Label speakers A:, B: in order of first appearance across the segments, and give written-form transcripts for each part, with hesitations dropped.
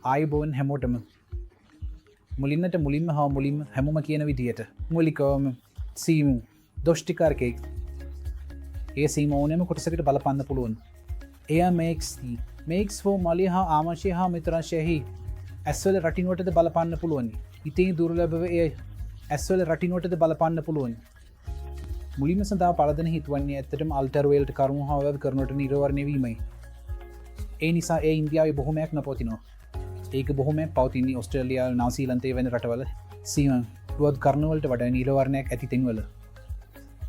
A: ආයුබෝවන් හැමෝටම මුලින්නට මුලින්ම හා මුලින්ම හැමෝම කියන විදියට මුලිකවම සීමු දොෂ්ටිකාරකෙක් ඒ සීම ඕනෑම කොටසකට බලපන්න පුළුවන් එය මේක්ස් හෝ මලි හා ආමශය හා මිතරංශයෙහි ඇස්වල රටිනුවටද බලපන්න පුළුවන් ඉතින් දුරලබව එය ඇස්වල රටිනුවටද බලපන්න පුළුවන් මුලින්ම සඳහා පලදන හිතුවන්නේ ඇත්තටම අල්ටර්වේල්ට කරුණු හාව කරනට නිරවරණවීමයි ඒ නිසා ඒ ඉන්දියාව බොහොමයක් නපොතිනවා ඒක බොහොම පවතින්නේ ඔස්ට්‍රේලියාව නාසීලන්තේ වෙන රටවල සීම රුවත් කරනවලට වඩා නීලවරණයක් ඇති තැන්වල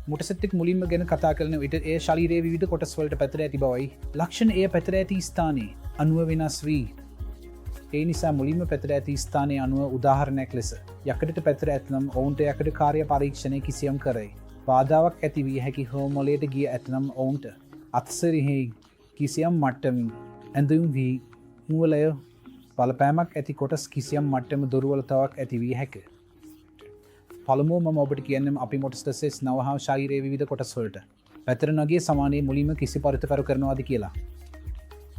A: මුටසෙත්තෙක් මුලින්ම ගැන කතා කරන විට ඒ ශරීරයේ විවිධ කොටස්වලට පැතර ඇති බවයි ලක්ෂණ එය පැතර ඇති ස්ථානයේ අනුව වෙනස් වී ඒ නිසා මුලින්ම පැතර ඇති ස්ථානය අනුව උදාහරණයක් ලෙස යකඩට පැතර ඇතනම් ඔවුන්ට යකඩ කාර්ය පරීක්ෂණය කිසියම් කරයි බාධාවක් ඇති වී හැකි හෝමොලයට ගිය ඇතනම් ඔවුන්ට අත්සරිහි කිසියම් මට්ටමින් ඇඳුම් වී මුවලය බලපෑමක් ඇති කොටස් කිසියම් මට්ටම දුර්වලතාවක් ඇති වී හැක. පළමුව මම ඔබට කියන්නම් අපි මොටස්ටසෙස් නවහා ශරීරයේ විවිධ කොටස්වලට පැතර නොගිය සමානයේ මුලින්ම කිසි පරිතකරු කරනවාද කියලා.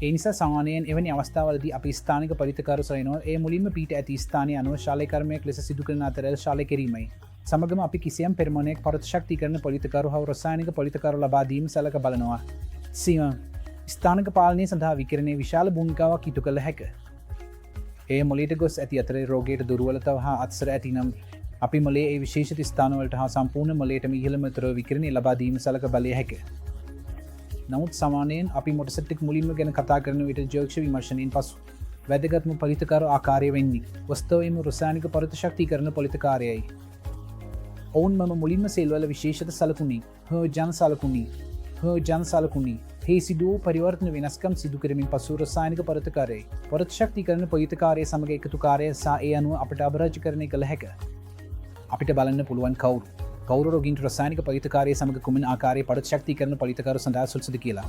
A: ඒ නිසා සමානයෙන් එවැනි අවස්ථාවලදී අපි ස්ථානික පරිතකරු සොයනවා ඒ මුලින්ම පීට ඇති ස්ථානයේ අනුව ශාලය කර්මයක් ලෙස සිදු කරන අතර ශාලය කිරීමයි. සමගම අපි කිසියම් පෙරමුණයක් පරිතශක්තිකරණ පරිතකරු හා රසායනික පරිතකරු ලබා දීම සැලක බලනවා. සීම ස්ථානික පාලනය සඳහා විකිරණයේ විශාල භූමිකාවක් ඉටු කළ හැක. ඒ මොලට ගොස් ඇති අතර රෝගයට දුරුවලතාව හා අත්සර ඇති නම් අපි මොලේ ඒ විශේෂ ස්ථානවලට හා සම්පූර්ණ මොලේටම ඉහළමතර විකිරණය ලබාදීම සලක බලය හැක. නමුත් සමානයෙන් අපි මොටසෙට්ටික් මුලින්ම ගැන කතා කරන විට ජෝක්ෂ විමර්ශනයෙන් පසු වැදගත්ම පරිතකර ආකාරය වෙන්නේ වස්තවයම රසායනික පරිතශක්ති කරන පොලිතකාරයයි. ඔවුන් මම මුලින්ම සෙල්වල විශේෂත සලකුණි ජන සලකුණි ජන සලකුණි හේ සිදුව පරිවර්තන වෙනස්කම් සිදු කරමින් පසු රසායනික පරිතකාරයයි පරිතශක්ති කරන පොලිතකාරය සමඟ එකතු කාරය සා ඒ අනුව අපට අභරාජ කරණය කළ හැක. අපිට බලන්න පුළුවන් කවුරු රෝගීන්ට රසායනික පරිතකාරය සමඟ කුමන ආකාරයේ පරිතශක්ති කරන පරිතකාර සඳහා සුල්සද කියලා.